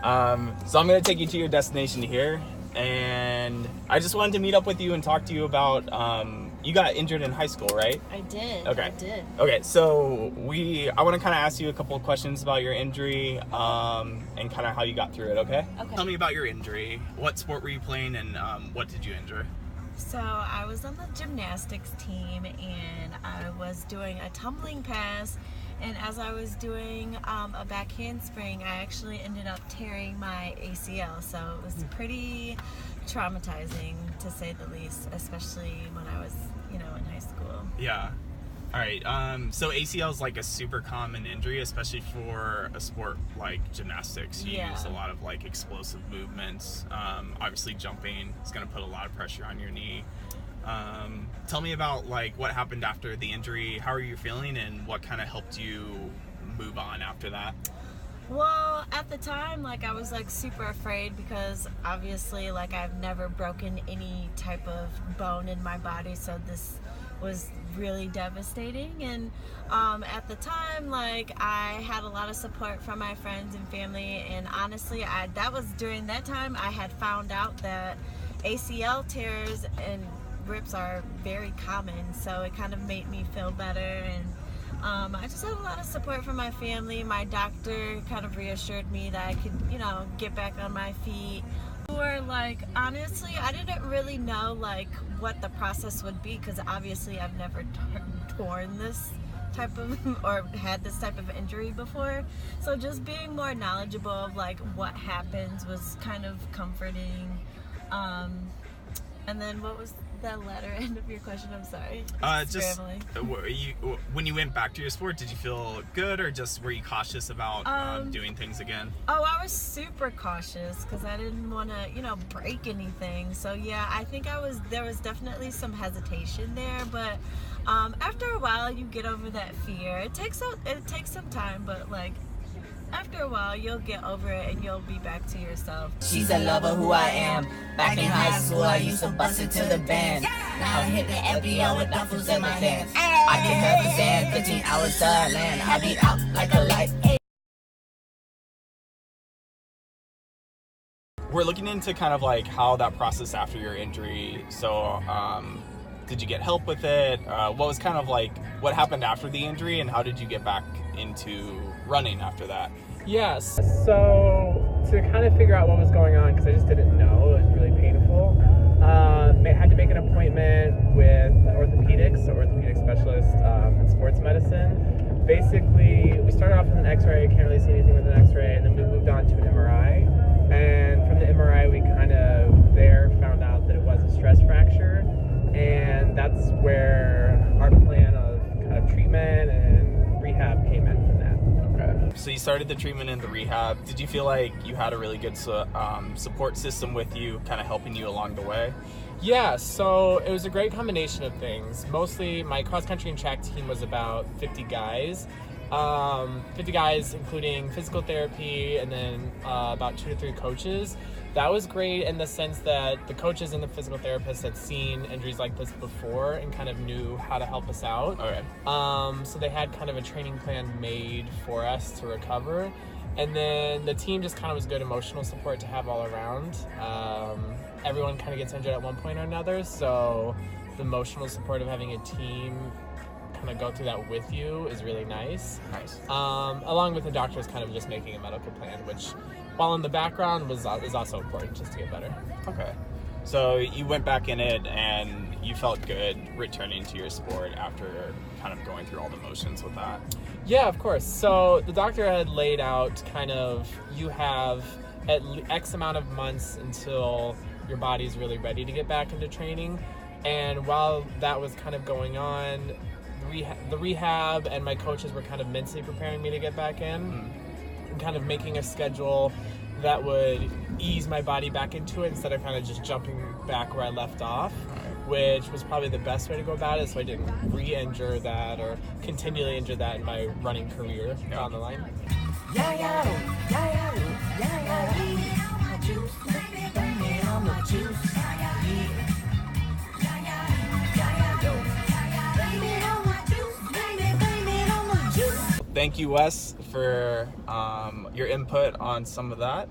So I'm going to take you to your destination here, and I just wanted to meet up with you and talk to you about, you got injured in high school, right? I did. Okay. I did. Okay, so I want to kind of ask you a couple of questions about your injury, and kind of how you got through it, okay? Okay. Tell me about your injury. What sport were you playing, and what did you injure? So I was on the gymnastics team, and I was doing a tumbling pass, and as I was doing a back handspring, I actually ended up tearing my ACL. So it was pretty traumatizing, to say the least, especially when I was, in high school. Yeah. All right. So ACL is like a super common injury, especially for a sport like gymnastics. You use a lot of like explosive movements. Obviously, jumping is going to put a lot of pressure on your knee. Tell me about like what happened after the injury. How are you feeling, and what kind of helped you move on after that? Well, at the time, I was super afraid, because obviously I've never broken any type of bone in my body, so this was really devastating. And at the time, I had a lot of support from my friends and family, and honestly, that was during that time I had found out that ACL tears and rips are very common, so it kind of made me feel better. And I just had a lot of support from my family. My doctor kind of reassured me that I could, get back on my feet. Or honestly, I didn't really know what the process would be, because obviously I've never torn this type of or had this type of injury before. So just being more knowledgeable of what happens was kind of comforting. And then what was the latter end of your question? I'm sorry. Just when you went back to your sport, did you feel good, or just were you cautious about doing things again? Oh, I was super cautious, because I didn't want to, break anything. So yeah, I think there was definitely some hesitation there, but after a while you get over that fear. It takes some time, but after a while, you'll get over it and you'll be back to yourself. She's a lover who I am. Back in high school, I used to bust it to the band. Now I hit the FBO with duffels in my hands. I kick her for sand, 15 hours to land. I be out like a light. We're looking into kind of how that process after your injury. So, did you get help with it? What was kind of what happened after the injury, and how did you get back into running after that? Yes. So to kind of figure out what was going on, because I just didn't know, it was really painful. I had to make an appointment with orthopedic specialist in sports medicine. Basically, we started off with an X-ray. Can't really see anything with an X-ray, and then we moved on to an MRI. And from the MRI, we kind of found out that it was a stress fracture, and that's where our plan of kind of treatment and rehab came in from that. Okay. So you started the treatment and the rehab. Did you feel like you had a really good support system with you, kind of helping you along the way? Yeah, so it was a great combination of things. Mostly my cross-country and track team was about 50 guys. 50 guys, including physical therapy, and then about 2 to 3 coaches. That was great in the sense that the coaches and the physical therapists had seen injuries like this before and kind of knew how to help us out. Okay. So they had kind of a training plan made for us to recover. And then the team just kind of was good emotional support to have all around. Everyone kind of gets injured at one point or another, so the emotional support of having a team kind of go through that with you is really nice. Nice. Along with the doctors kind of just making a medical plan, which, while in the background, is also important just to get better. Okay. So you went back in it and you felt good returning to your sport after kind of going through all the motions with that? Yeah, of course. So the doctor had laid out kind of, you have at X amount of months until your body's really ready to get back into training. And while that was kind of going on, the rehab and my coaches were kind of mentally preparing me to get back in and kind of making a schedule that would ease my body back into it instead of kind of just jumping back where I left off, which was probably the best way to go about it, so I didn't re-injure that or continually injure that in my running career down the line. Thank you, Wes, for your input on some of that.